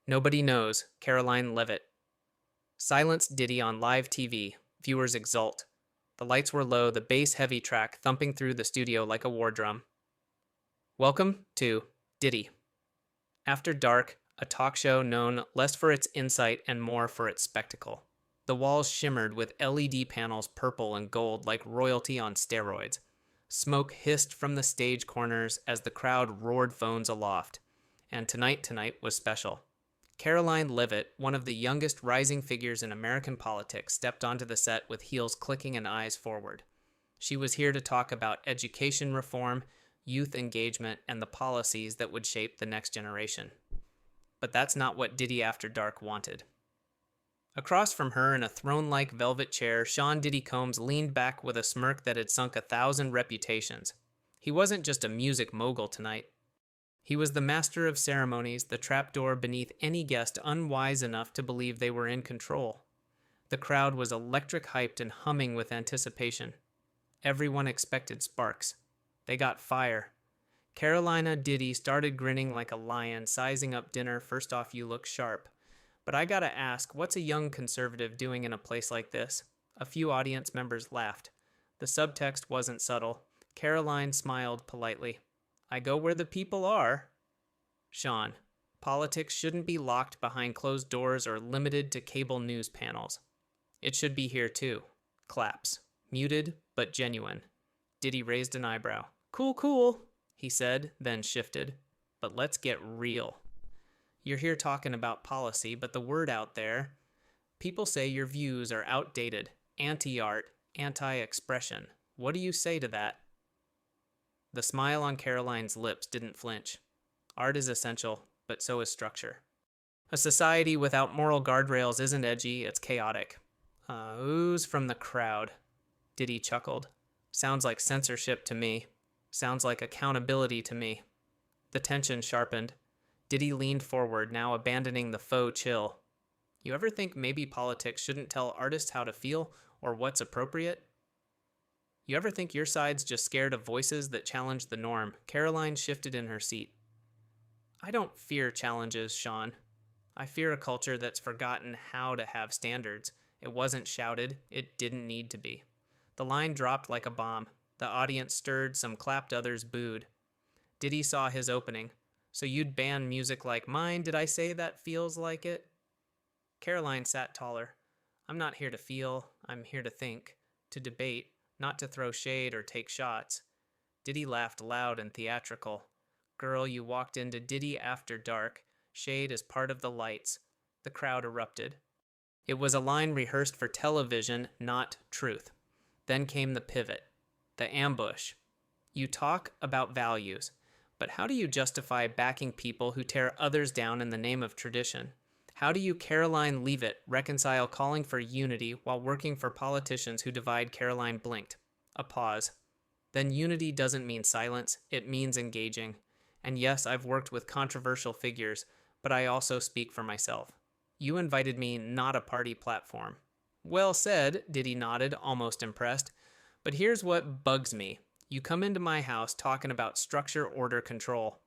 Nobody knows. Karoline Leavitt. Silence Diddy on live TV. Viewers exult. The lights were low, the bass heavy track thumping through the studio like a war drum. Welcome to Diddy. After Dark, a talk show known less for its insight and more for its spectacle. The walls shimmered with LED panels purple and gold like royalty on steroids. Smoke hissed from the stage corners as the crowd roared phones aloft. And tonight was special. Karoline Leavitt, one of the youngest rising figures in American politics, stepped onto the set with heels clicking and eyes forward. She was here to talk about education reform, youth engagement, and the policies that would shape the next generation. But that's not what Diddy After Dark wanted. Across from her in a throne-like velvet chair, Sean Diddy Combs leaned back with a smirk that had sunk 1,000 reputations. He wasn't just a music mogul tonight. He was the master of ceremonies, the trapdoor beneath any guest unwise enough to believe they were in control. The crowd was electric hyped and humming with anticipation. Everyone expected sparks. They got fire. Carolina Diddy started grinning like a lion, sizing up dinner. First off, you look sharp. But I gotta ask, what's a young conservative doing in a place like this? A few audience members laughed. The subtext wasn't subtle. Caroline smiled politely. I go where the people are. Sean, politics shouldn't be locked behind closed doors or limited to cable news panels. It should be here too. Claps. Muted, but genuine. Diddy raised an eyebrow. Cool, he said, then shifted. But let's get real. You're here talking about policy, but the word out there, people say your views are outdated, anti-art, anti-expression. What do you say to that? The smile on Caroline's lips didn't flinch. Art is essential, but so is structure. A society without moral guardrails isn't edgy, it's chaotic. Ooze from the crowd. Diddy chuckled. Sounds like censorship to me. Sounds like accountability to me. The tension sharpened. Diddy leaned forward, now abandoning the faux chill. You ever think maybe politics shouldn't tell artists how to feel or what's appropriate? You ever think your side's just scared of voices that challenge the norm? Caroline shifted in her seat. I don't fear challenges, Sean. I fear a culture that's forgotten how to have standards. It wasn't shouted. It didn't need to be. The line dropped like a bomb. The audience stirred, some clapped, others booed. Diddy saw his opening. So you'd ban music like mine? Did I say that feels like it? Caroline sat taller. I'm not here to feel. I'm here to think, to debate, not to throw shade or take shots. Diddy laughed loud and theatrical. Girl, you walked into Diddy After Dark. Shade is part of the lights. The crowd erupted. It was a line rehearsed for television, not truth. Then came the pivot, the ambush. You talk about values, but how do you justify backing people who tear others down in the name of tradition? How do you, Karoline Leavitt, reconcile calling for unity while working for politicians who divide? Caroline blinked. A pause. Then unity doesn't mean silence, it means engaging. And yes, I've worked with controversial figures, but I also speak for myself. You invited me, not a party platform. Well said, Diddy nodded, almost impressed. But here's what bugs me. You come into my house talking about structure, order, control.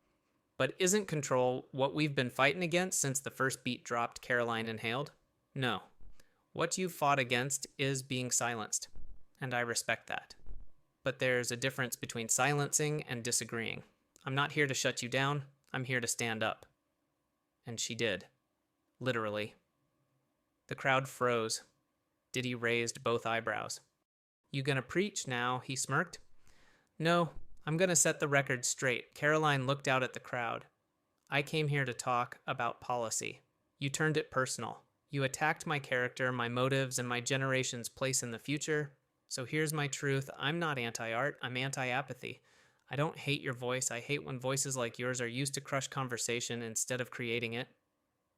But isn't control what we've been fighting against since the first beat dropped? Caroline inhaled. No. What you've fought against is being silenced, and I respect that. But there's a difference between silencing and disagreeing. I'm not here to shut you down, I'm here to stand up. And she did. Literally. The crowd froze. Diddy raised both eyebrows. You gonna preach now? He smirked. No, I'm gonna set the record straight. Caroline looked out at the crowd. I came here to talk about policy. You turned it personal. You attacked my character, my motives, and my generation's place in the future. So here's my truth. I'm not anti-art, I'm anti-apathy. I don't hate your voice. I hate when voices like yours are used to crush conversation instead of creating it.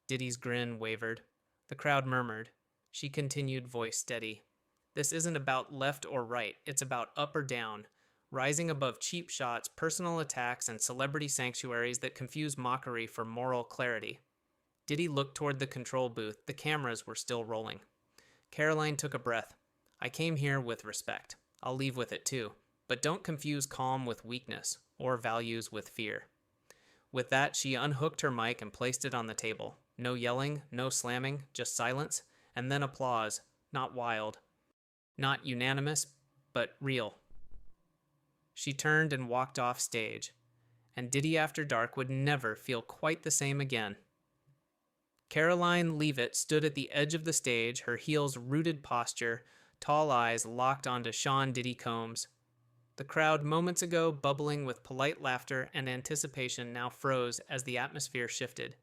Diddy's grin wavered. The crowd murmured. She continued, voice steady. This isn't about left or right. It's about up or down. Rising above cheap shots, personal attacks, and celebrity sanctuaries that confuse mockery for moral clarity. Diddy looked toward the control booth. The cameras were still rolling. Caroline took a breath. I came here with respect. I'll leave with it too. But don't confuse calm with weakness, or values with fear. With that, she unhooked her mic and placed it on the table. No yelling, no slamming, just silence, and then applause, not wild, not unanimous, but real. She turned and walked off stage, and Diddy After Dark would never feel quite the same again. Karoline Leavitt stood at the edge of the stage, her heels rooted posture, tall eyes locked onto Sean Diddy Combs. The crowd moments ago bubbling with polite laughter and anticipation now froze as the atmosphere shifted.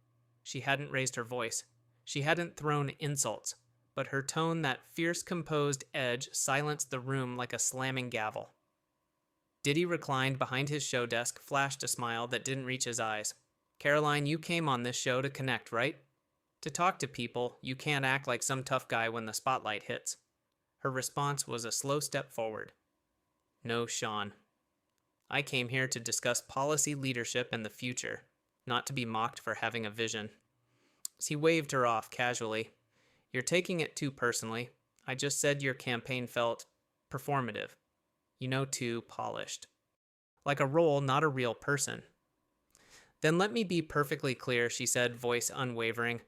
She hadn't raised her voice. She hadn't thrown insults, but her tone, that fierce composed edge, silenced the room like a slamming gavel. Diddy reclined behind his show desk, flashed a smile that didn't reach his eyes. Karoline, you came on this show to connect, right? To talk to people, you can't act like some tough guy when the spotlight hits. Her response was a slow step forward. No, Sean. I came here to discuss policy leadership and the future, not to be mocked for having a vision. He waved her off casually. You're taking it too personally. I just said your campaign felt performative. Too polished. Like a role, not a real person. Then let me be perfectly clear, she said, voice unwavering.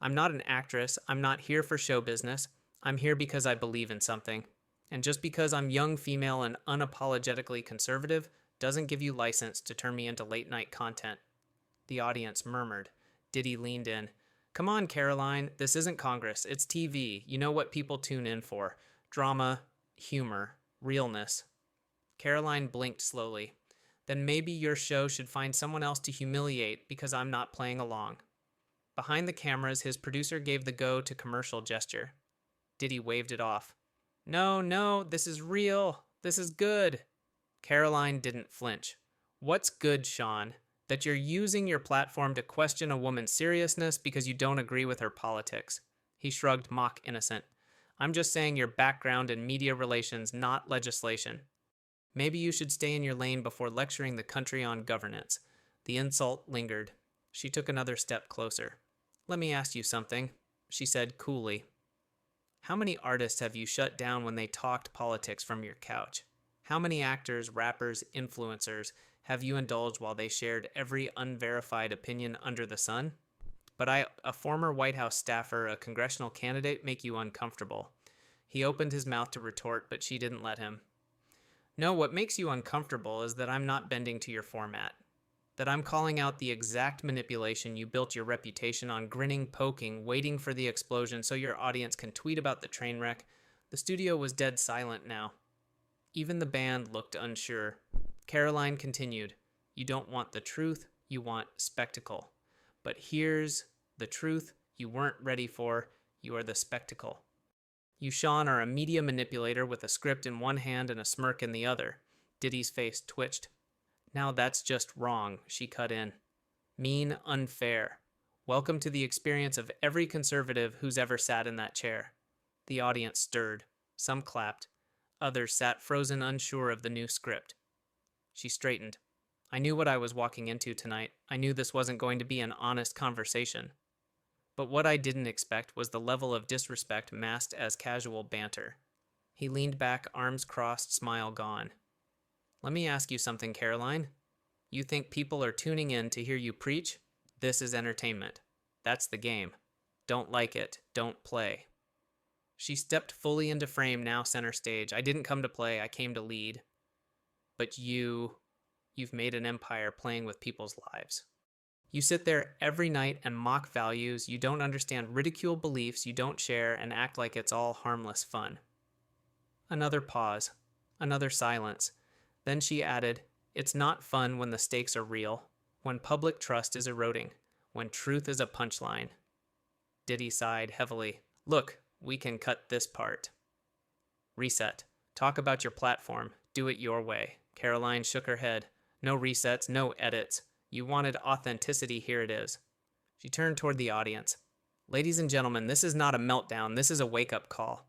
I'm not an actress. I'm not here for show business. I'm here because I believe in something. And just because I'm young, female, and unapologetically conservative doesn't give you license to turn me into late-night content. The audience murmured. Diddy leaned in. Come on, Karoline. This isn't Congress. It's TV. You know what people tune in for. Drama, humor, realness. Karoline blinked slowly. Then maybe your show should find someone else to humiliate because I'm not playing along. Behind the cameras, his producer gave the go to commercial gesture. Diddy waved it off. No, this is real. This is good. Karoline didn't flinch. What's good, Sean? That you're using your platform to question a woman's seriousness because you don't agree with her politics. He shrugged, mock innocent. I'm just saying your background in media relations, not legislation. Maybe you should stay in your lane before lecturing the country on governance. The insult lingered. She took another step closer. Let me ask you something, she said coolly. How many artists have you shut down when they talked politics from your couch? How many actors, rappers, influencers have you indulged while they shared every unverified opinion under the sun? But a former White House staffer, a congressional candidate, make you uncomfortable. He opened his mouth to retort, but she didn't let him. No, what makes you uncomfortable is that I'm not bending to your format. That I'm calling out the exact manipulation you built your reputation on, grinning, poking, waiting for the explosion so your audience can tweet about the train wreck. The studio was dead silent now. Even the band looked unsure. Karoline continued, You don't want the truth, you want spectacle. But here's the truth you weren't ready for, you are the spectacle. You, Sean, are a media manipulator with a script in one hand and a smirk in the other. Diddy's face twitched. Now that's just wrong, she cut in. Mean, unfair. Welcome to the experience of every conservative who's ever sat in that chair. The audience stirred. Some clapped. Others sat frozen, unsure of the new script. She straightened. I knew what I was walking into tonight. I knew this wasn't going to be an honest conversation. But what I didn't expect was the level of disrespect masked as casual banter. He leaned back, arms crossed, smile gone. Let me ask you something, Karoline. You think people are tuning in to hear you preach? This is entertainment. That's the game. Don't like it. Don't play. She stepped fully into frame, now center stage. I didn't come to play. I came to lead. But you've made an empire playing with people's lives. You sit there every night and mock values. You don't understand, ridicule beliefs you don't share, and act like it's all harmless fun. Another pause. Another silence. Then she added, It's not fun when the stakes are real, when public trust is eroding, when truth is a punchline. Diddy sighed heavily. Look, we can cut this part. Reset. Talk about your platform. Do it your way. Karoline shook her head. No resets, no edits. You wanted authenticity, here it is. She turned toward the audience. Ladies and gentlemen, this is not a meltdown. This is a wake-up call.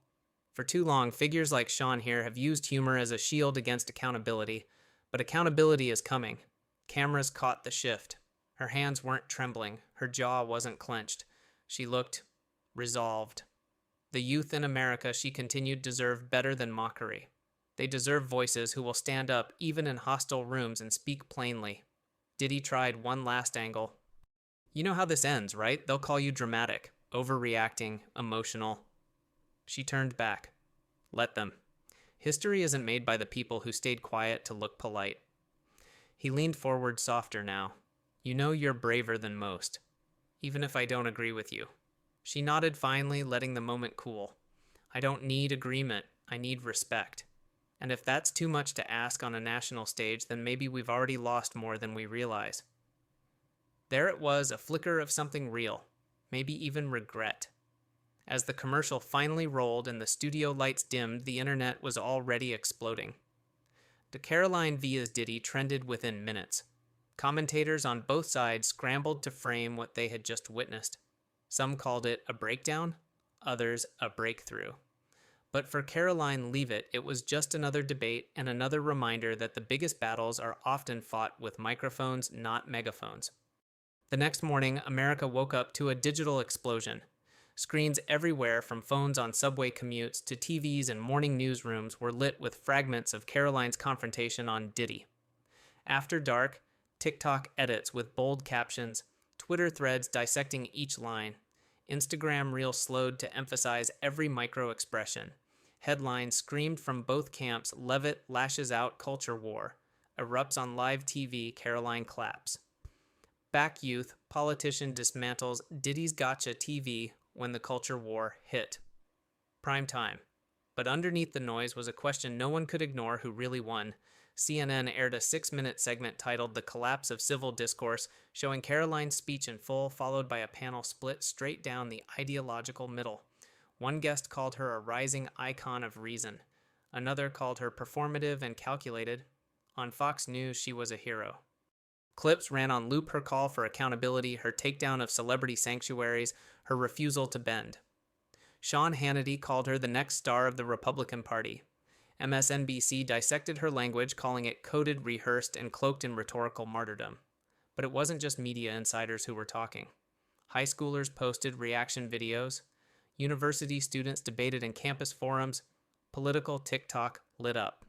For too long, figures like Sean here have used humor as a shield against accountability, but accountability is coming. Cameras caught the shift. Her hands weren't trembling. Her jaw wasn't clenched. She looked resolved. The youth in America, she continued, deserve better than mockery. They deserve voices who will stand up even in hostile rooms and speak plainly. Diddy tried one last angle. You know how this ends, right? They'll call you dramatic, overreacting, emotional. She turned back. Let them. History isn't made by the people who stayed quiet to look polite. He leaned forward softer now. You know you're braver than most, even if I don't agree with you. She nodded finally, letting the moment cool. I don't need agreement. I need respect. And if that's too much to ask on a national stage, then maybe we've already lost more than we realize. There it was, a flicker of something real, maybe even regret. As the commercial finally rolled and the studio lights dimmed, the internet was already exploding. The Karoline Leavitt Diddy trended within minutes. Commentators on both sides scrambled to frame what they had just witnessed. Some called it a breakdown, others a breakthrough. But for Karoline Leavitt, it was just another debate and another reminder that the biggest battles are often fought with microphones, not megaphones. The next morning, America woke up to a digital explosion. Screens everywhere, from phones on subway commutes to TVs in morning newsrooms, were lit with fragments of Karoline's confrontation on Diddy. After dark, TikTok edits with bold captions, Twitter threads dissecting each line, Instagram reels slowed to emphasize every micro-expression. Headlines screamed from both camps, Leavitt lashes out culture war. Erupts on live TV, Karoline claps. Back youth, politician dismantles Diddy's gotcha TV when the culture war hit. Prime time. But underneath the noise was a question no one could ignore: who really won. CNN aired a 6-minute segment titled The Collapse of Civil Discourse, showing Karoline's speech in full, followed by a panel split straight down the ideological middle. One guest called her a rising icon of reason. Another called her performative and calculated. On Fox News, she was a hero. Clips ran on loop: her call for accountability, her takedown of celebrity sanctuaries, her refusal to bend. Sean Hannity called her the next star of the Republican Party. MSNBC dissected her language, calling it coded, rehearsed, and cloaked in rhetorical martyrdom. But it wasn't just media insiders who were talking. High schoolers posted reaction videos. University students debated in campus forums. Political TikTok lit up.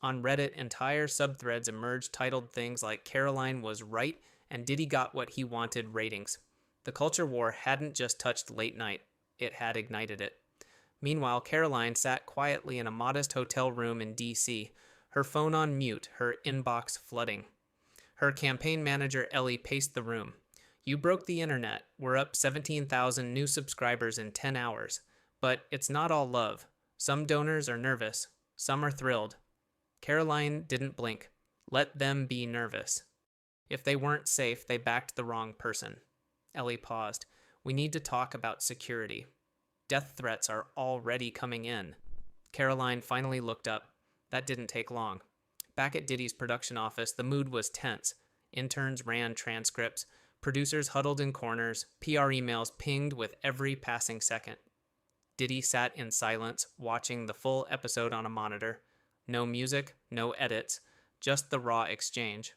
On Reddit, entire subthreads emerged titled things like Karoline was right and Diddy got what he wanted ratings. The culture war hadn't just touched late night, it had ignited it. Meanwhile, Karoline sat quietly in a modest hotel room in D.C., her phone on mute, her inbox flooding. Her campaign manager, Ellie, paced the room. You broke the internet. We're up 17,000 new subscribers in 10 hours. But it's not all love. Some donors are nervous. Some are thrilled. Karoline didn't blink. Let them be nervous. If they weren't safe, they backed the wrong person. Ellie paused. We need to talk about security. Death threats are already coming in. Karoline finally looked up. That didn't take long. Back at Diddy's production office, the mood was tense. Interns ran transcripts. Producers huddled in corners. PR emails pinged with every passing second. Diddy sat in silence, watching the full episode on a monitor. No music, no edits, just the raw exchange.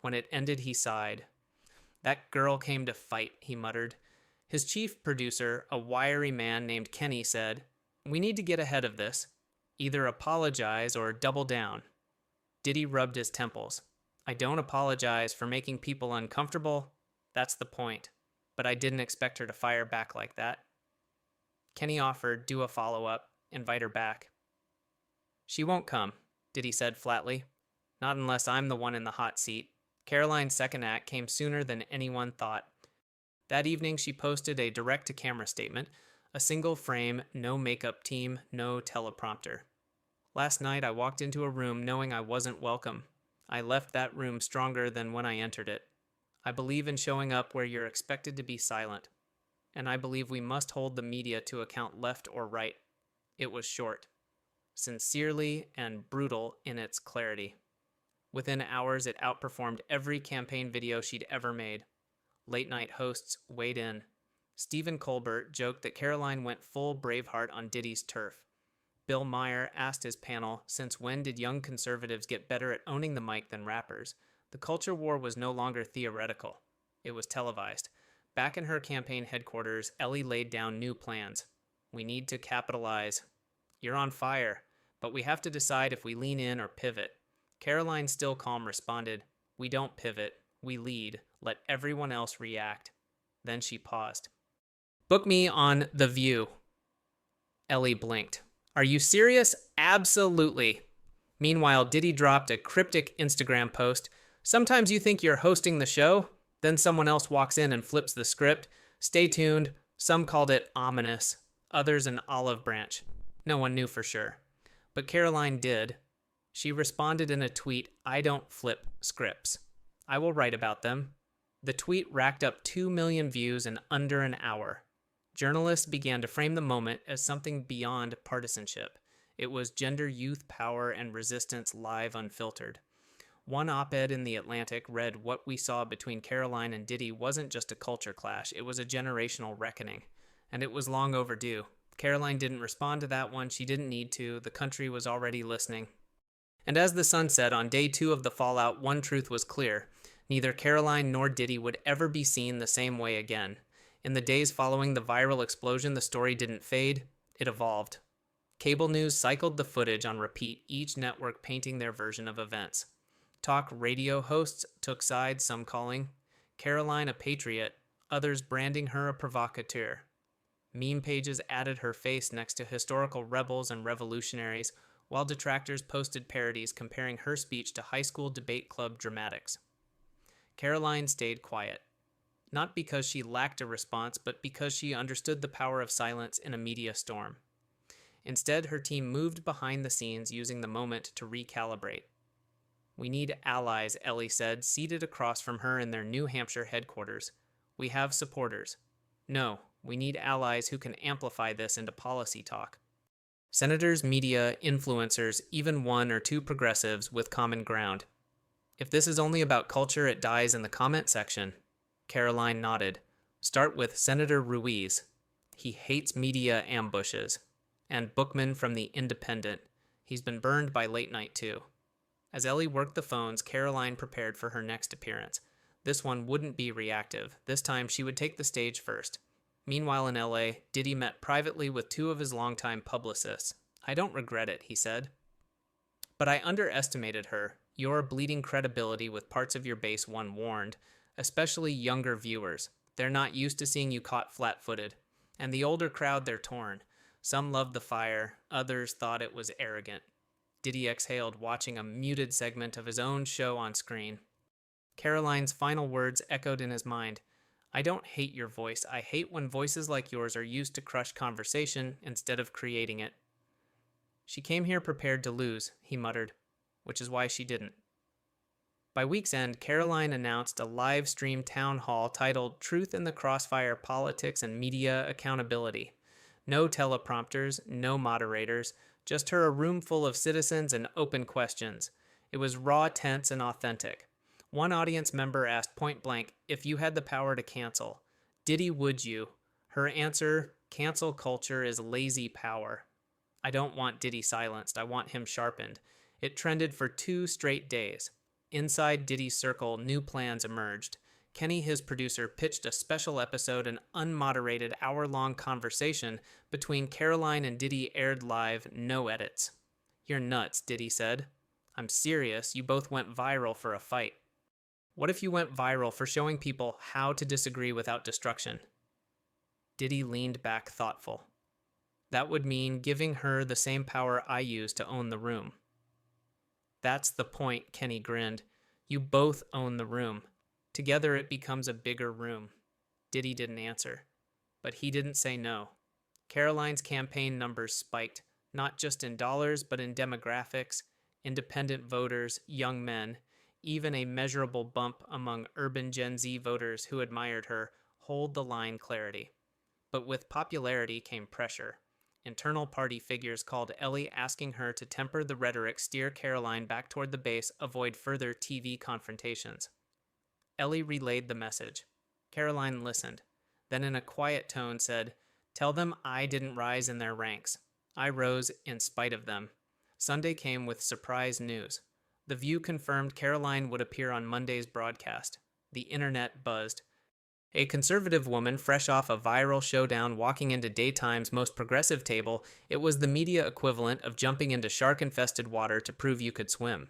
When it ended, he sighed. That girl came to fight, he muttered. His chief producer, a wiry man named Kenny, said, We need to get ahead of this. Either apologize or double down. Diddy rubbed his temples. I don't apologize for making people uncomfortable. That's the point. But I didn't expect her to fire back like that. Kenny offered, do a follow-up, invite her back. She won't come, Diddy said flatly. Not unless I'm the one in the hot seat. Karoline's second act came sooner than anyone thought. That evening, she posted a direct-to-camera statement, a single frame, no makeup team, no teleprompter. Last night, I walked into a room knowing I wasn't welcome. I left that room stronger than when I entered it. I believe in showing up where you're expected to be silent. And I believe we must hold the media to account, left or right. It was short. Sincerely and brutal in its clarity. Within hours, it outperformed every campaign video she'd ever made. Late-night hosts weighed in. Stephen Colbert joked that Karoline went full Braveheart on Diddy's turf. Bill Maher asked his panel, since when did young conservatives get better at owning the mic than rappers? The culture war was no longer theoretical. It was televised. Back in her campaign headquarters, Ellie laid down new plans. We need to capitalize. You're on fire, but we have to decide if we lean in or pivot. Karoline, still calm, responded, We don't pivot. We lead. Let everyone else react. Then she paused. Book me on The View. Ellie blinked. Are you serious? Absolutely. Meanwhile, Diddy dropped a cryptic Instagram post. Sometimes you think you're hosting the show, then someone else walks in and flips the script. Stay tuned. Some called it ominous, others an olive branch. No one knew for sure. But Karoline did. She responded in a tweet, I don't flip scripts. I will write about them. The tweet racked up 2 million views in under an hour. Journalists began to frame the moment as something beyond partisanship. It was gender, youth, power, and resistance live unfiltered. One op-ed in The Atlantic read, what we saw between Karoline and Diddy wasn't just a culture clash, it was a generational reckoning. And it was long overdue. Karoline didn't respond to that one, she didn't need to, the country was already listening. And as the sun set on day 2 of the fallout, one truth was clear. Neither Karoline nor Diddy would ever be seen the same way again. In the days following the viral explosion, the story didn't fade, it evolved. Cable news cycled the footage on repeat, each network painting their version of events. Talk radio hosts took sides, some calling Karoline a patriot, others branding her a provocateur. Meme pages added her face next to historical rebels and revolutionaries, while detractors posted parodies comparing her speech to high school debate club dramatics. Karoline stayed quiet, not because she lacked a response, but because she understood the power of silence in a media storm. Instead, her team moved behind the scenes, using the moment to recalibrate. We need allies, Ellie said, seated across from her in their New Hampshire headquarters. We have supporters. No, we need allies who can amplify this into policy talk. Senators, media, influencers, even 1 or 2 progressives with common ground. If this is only about culture, it dies in the comment section. Karoline nodded. Start with Senator Ruiz. He hates media ambushes. And Bookman from The Independent. He's been burned by late night too. As Ellie worked the phones, Karoline prepared for her next appearance. This one wouldn't be reactive. This time she would take the stage first. Meanwhile in LA, Diddy met privately with 2 of his longtime publicists. I don't regret it, he said. But I underestimated her. You're bleeding credibility with parts of your base, one warned, especially younger viewers. They're not used to seeing you caught flat-footed. And the older crowd, they're torn. Some loved the fire, others thought it was arrogant. Diddy exhaled, watching a muted segment of his own show on screen. Karoline's final words echoed in his mind. I don't hate your voice. I hate when voices like yours are used to crush conversation instead of creating it. She came here prepared to lose, he muttered, which is why she didn't. By week's end, Karoline announced a live-stream town hall titled Truth in the Crossfire: Politics and Media Accountability. No teleprompters, no moderators, just her a room full of citizens and open questions. It was raw, tense, and authentic. One audience member asked point blank, if you had the power to cancel, Diddy, would you? Her answer, cancel culture is lazy power. I don't want Diddy silenced, I want him sharpened. It trended for 2 straight days. Inside Diddy's circle, new plans emerged. Kenny, his producer, pitched a special episode, an unmoderated hour-long conversation between Karoline and Diddy aired live, no edits. You're nuts, Diddy said. I'm serious, you both went viral for a fight. What if you went viral for showing people how to disagree without destruction? Diddy leaned back thoughtful. That would mean giving her the same power I use to own the room. That's the point, Kenny grinned. You both own the room. Together it becomes a bigger room. Diddy didn't answer. But he didn't say no. Karoline's campaign numbers spiked, not just in dollars, but in demographics, independent voters, young men, even a measurable bump among urban Gen Z voters who admired her hold the line clarity. But with popularity came pressure. Internal party figures called Ellie, asking her to temper the rhetoric, steer Karoline back toward the base, avoid further TV confrontations. Ellie relayed the message. Karoline listened, then in a quiet tone said, Tell them I didn't rise in their ranks. I rose in spite of them. Sunday came with surprise news. The View confirmed Karoline would appear on Monday's broadcast. The internet buzzed. A conservative woman fresh off a viral showdown walking into daytime's most progressive table, it was the media equivalent of jumping into shark-infested water to prove you could swim.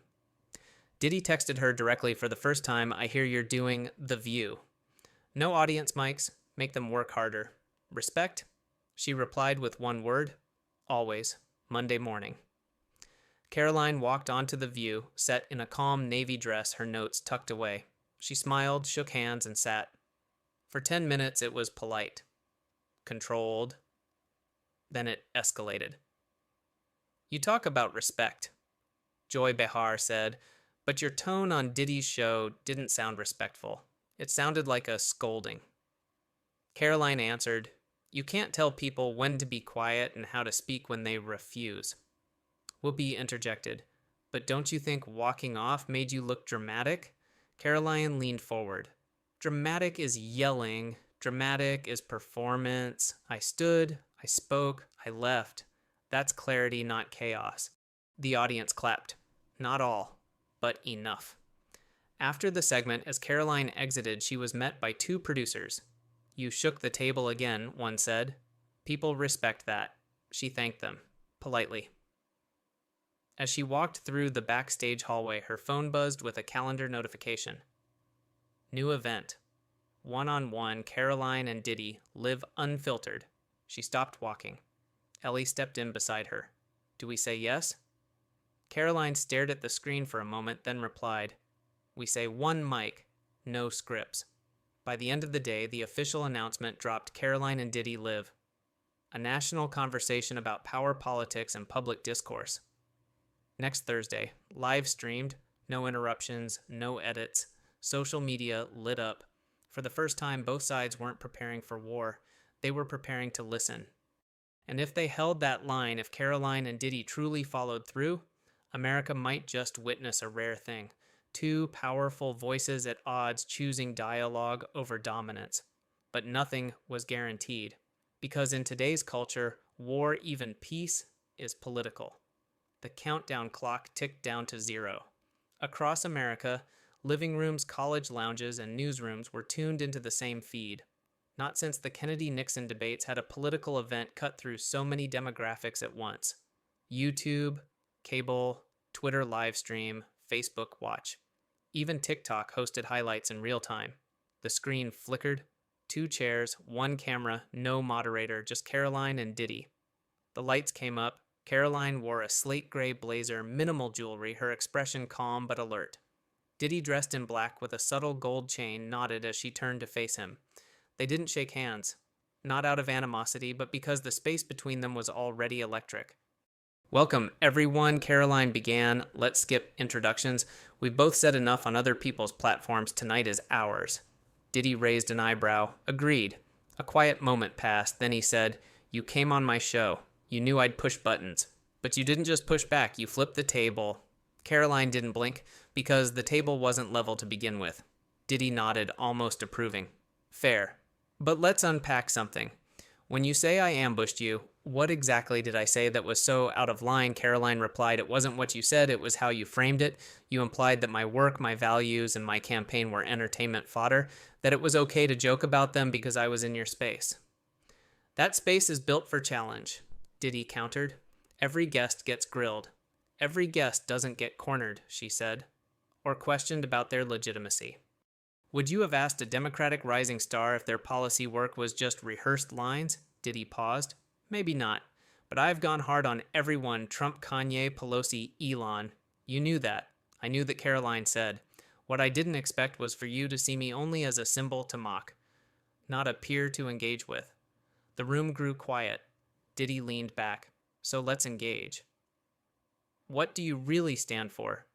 Diddy texted her directly for the first time, I hear you're doing The View. No audience mics, Make them work harder. Respect? She replied with one word. Always. Monday morning. Karoline walked onto the view, set in a calm navy dress, her notes tucked away. She smiled, shook hands, and sat. For 10 minutes, it was polite. Controlled. Then it escalated. You talk about respect, Joy Behar said, but your tone on Diddy's show didn't sound respectful. It sounded like a scolding. Karoline answered, You can't tell people when to be quiet and how to speak when they refuse. Whoopi interjected, But don't you think walking off made you look dramatic? Karoline leaned forward. Dramatic is yelling. Dramatic is performance. I stood, I spoke, I left. That's clarity, not chaos. The audience clapped. Not all, but enough. After the segment, as Karoline exited, she was met by two producers. You shook the table again, one said. People respect that. She thanked them, politely. As she walked through the backstage hallway, her phone buzzed with a calendar notification. New event. One-on-one, Karoline and Diddy live unfiltered. She stopped walking. Ellie stepped in beside her. Do we say yes? Karoline stared at the screen for a moment, then replied, We say one mic, no scripts. By the end of the day, the official announcement dropped Karoline and Diddy live. A national conversation about power politics and public discourse. Next Thursday, live streamed, no interruptions, no edits, social media lit up. For the first time, both sides weren't preparing for war. They were preparing to listen. And if they held that line, if Karoline and Diddy truly followed through, America might just witness a rare thing. Two powerful voices at odds choosing dialogue over dominance. But nothing was guaranteed. Because in today's culture, war, even peace, is political. The countdown clock ticked down to 0. Across America, living rooms, college lounges, and newsrooms were tuned into the same feed. Not since the Kennedy-Nixon debates had a political event cut through so many demographics at once. YouTube, cable, Twitter livestream, Facebook watch. Even TikTok hosted highlights in real time. The screen flickered. 2 chairs, 1 camera, no moderator, just Karoline and Diddy. The lights came up. Karoline wore a slate gray blazer, minimal jewelry, her expression calm but alert. Diddy, dressed in black with a subtle gold chain, nodded as she turned to face him. They didn't shake hands, not out of animosity, but because the space between them was already electric. Welcome, everyone, Karoline began. Let's skip introductions. We've both said enough on other people's platforms. Tonight is ours. Diddy raised an eyebrow. Agreed. A quiet moment passed. Then he said, You came on my show. You knew I'd push buttons. But you didn't just push back. You flipped the table. Karoline didn't blink because the table wasn't level to begin with. Diddy nodded, almost approving. Fair. But let's unpack something. When you say I ambushed you, what exactly did I say that was so out of line? Karoline replied, It wasn't what you said, it was how you framed it. You implied that my work, my values, and my campaign were entertainment fodder, that it was okay to joke about them because I was in your space. That space is built for challenge, Diddy countered. Every guest gets grilled. Every guest doesn't get cornered, she said, or questioned about their legitimacy. Would you have asked a Democratic rising star if their policy work was just rehearsed lines? Diddy paused. Maybe not. But I've gone hard on everyone, Trump, Kanye, Pelosi, Elon. You knew that. I knew that, Karoline said. What I didn't expect was for you to see me only as a symbol to mock, not a peer to engage with. The room grew quiet. Diddy leaned back. So let's engage. What do you really stand for?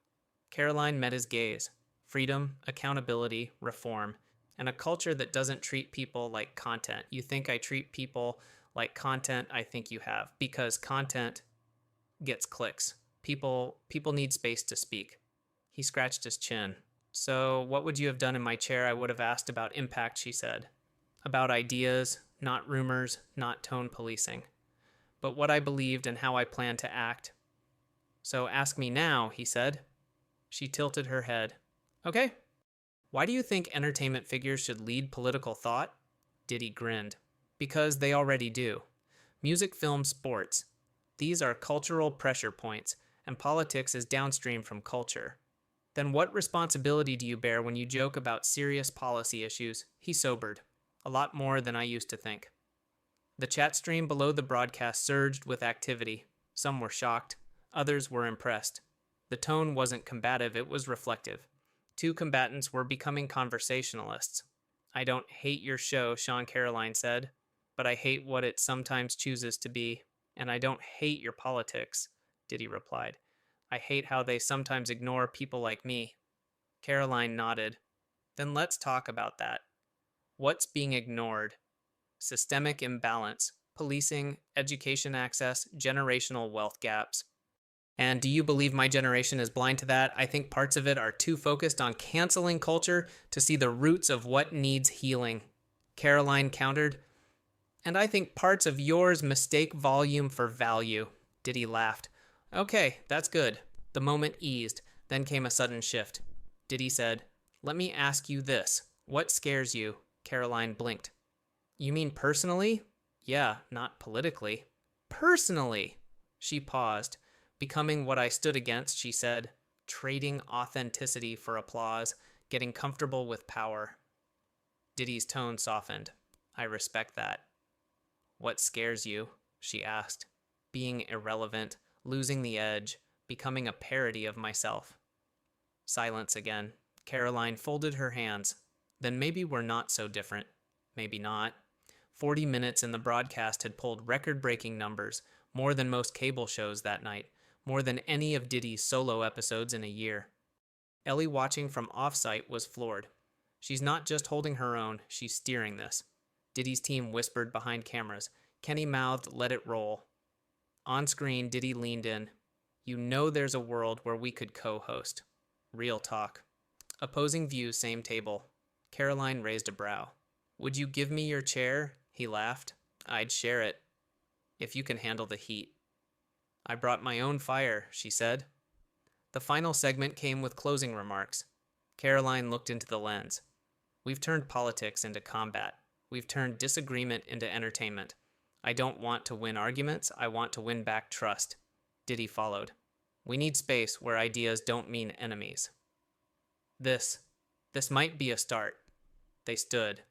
Karoline met his gaze. Freedom, accountability, reform, and a culture that doesn't treat people like content. You think I treat people like content? I think you have, because content gets clicks. People need space to speak. He scratched his chin. So what would you have done in my chair? I would have asked about impact, she said. About ideas, not rumors, not tone policing. But what I believed and how I planned to act. So ask me now, he said. She tilted her head. Okay. Why do you think entertainment figures should lead political thought? Diddy grinned. Because they already do. Music, film, sports. These are cultural pressure points, and politics is downstream from culture. Then what responsibility do you bear when you joke about serious policy issues? He sobered. A lot more than I used to think. The chat stream below the broadcast surged with activity. Some were shocked, others were impressed. The tone wasn't combative, it was reflective. Two combatants were becoming conversationalists. I don't hate your show, Sean Karoline said, but I hate what it sometimes chooses to be. And I don't hate your politics, Diddy replied. I hate how they sometimes ignore people like me. Karoline nodded. Then let's talk about that. What's being ignored? Systemic imbalance, policing, education access, generational wealth gaps. And do you believe my generation is blind to that? I think parts of it are too focused on canceling culture to see the roots of what needs healing. Karoline countered. And I think parts of yours mistake volume for value. Diddy laughed. Okay, that's good. The moment eased. Then came a sudden shift. Diddy said, Let me ask you this. What scares you? Karoline blinked. You mean personally? Yeah, not politically. Personally. She paused. Becoming what I stood against, she said, trading authenticity for applause, getting comfortable with power. Diddy's tone softened. I respect that. What scares you? She asked. Being irrelevant, losing the edge, becoming a parody of myself. Silence again. Karoline folded her hands. Then maybe we're not so different. Maybe not. 40 minutes in the broadcast had pulled record-breaking numbers, more than most cable shows that night, more than any of Diddy's solo episodes in a year. Ellie, watching from off-site, was floored. She's not just holding her own, she's steering this. Diddy's team whispered behind cameras. Kenny mouthed, let it roll. On screen, Diddy leaned in. You know there's a world where we could co-host. Real talk. Opposing views, same table. Karoline raised a brow. Would you give me your chair? He laughed. I'd share it. If you can handle the heat. I brought my own fire, she said. The final segment came with closing remarks. Karoline looked into the lens. We've turned politics into combat. We've turned disagreement into entertainment. I don't want to win arguments. I want to win back trust. Diddy followed. We need space where ideas don't mean enemies. This might be a start. They stood.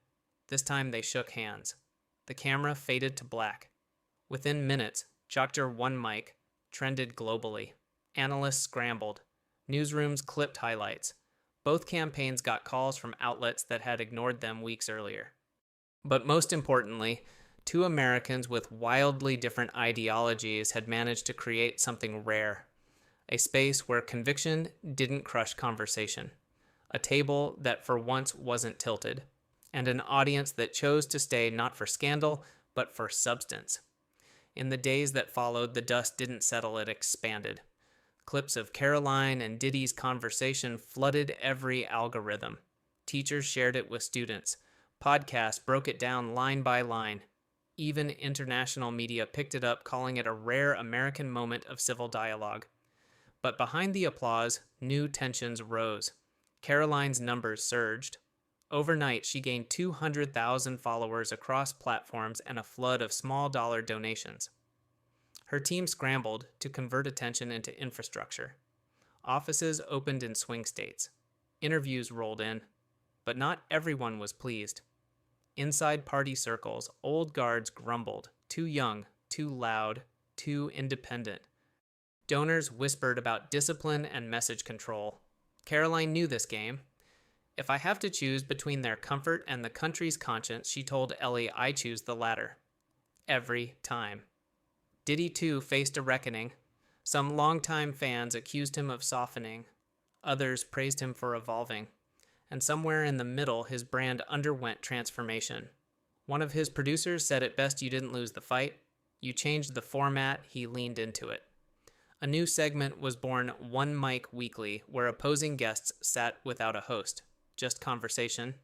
This time they shook hands. The camera faded to black. Within minutes, Choctaw One Mic trended globally. Analysts scrambled. Newsrooms clipped highlights. Both campaigns got calls from outlets that had ignored them weeks earlier. But most importantly, two Americans with wildly different ideologies had managed to create something rare. A space where conviction didn't crush conversation. A table that for once wasn't tilted. And an audience that chose to stay not for scandal, but for substance. In the days that followed, the dust didn't settle, it expanded. Clips of Karoline and Diddy's conversation flooded every algorithm. Teachers shared it with students. Podcasts broke it down line by line. Even international media picked it up, calling it a rare American moment of civil dialogue. But behind the applause, new tensions rose. Karoline's numbers surged. Overnight, she gained 200,000 followers across platforms and a flood of small-dollar donations. Her team scrambled to convert attention into infrastructure. Offices opened in swing states. Interviews rolled in. But not everyone was pleased. Inside party circles, old guards grumbled. Too young, too loud, too independent. Donors whispered about discipline and message control. Karoline knew this game. If I have to choose between their comfort and the country's conscience, she told Ellie, I choose the latter. Every time. Diddy, too, faced a reckoning. Some longtime fans accused him of softening. Others praised him for evolving. And somewhere in the middle, his brand underwent transformation. One of his producers said it best, you didn't lose the fight. You changed the format, he leaned into it. A new segment was born, One Mic Weekly, where opposing guests sat without a host. Just conversation.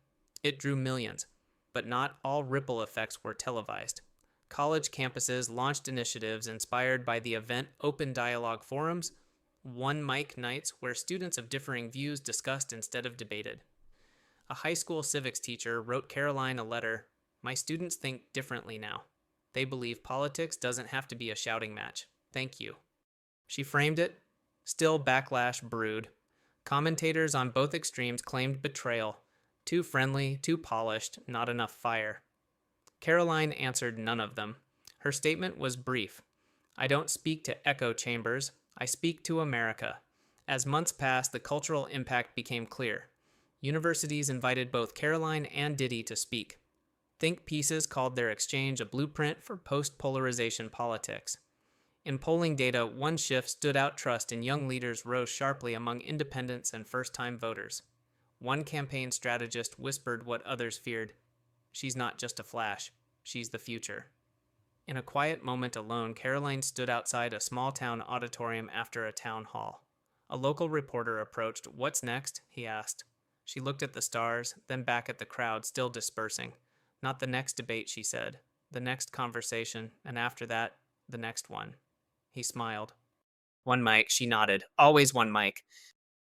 It drew millions, but not all ripple effects were televised. College campuses launched initiatives inspired by the event Open Dialogue Forums, One Mic Nights, where students of differing views discussed instead of debated. A high school civics teacher wrote Karoline a letter, My students think differently now. They believe politics doesn't have to be a shouting match. Thank you. She framed it. Still backlash brewed. Commentators on both extremes claimed betrayal. Too friendly, too polished, not enough fire. Karoline answered none of them. Her statement was brief. I don't speak to echo chambers, I speak to America. As months passed, the cultural impact became clear. Universities invited both Karoline and Diddy to speak. Think pieces called their exchange a blueprint for post polarization politics. In polling data, one shift stood out. Trust in young leaders rose sharply among independents and first time voters. One campaign strategist whispered what others feared: she's not just a flash, she's the future. In a quiet moment alone, Karoline stood outside a small town auditorium after a town hall. A local reporter approached. What's next? He asked. She looked at the stars, then back at the crowd still dispersing. Not the next debate, she said. The next conversation, and after that, the next one. He smiled. One mic, she nodded. Always one mic.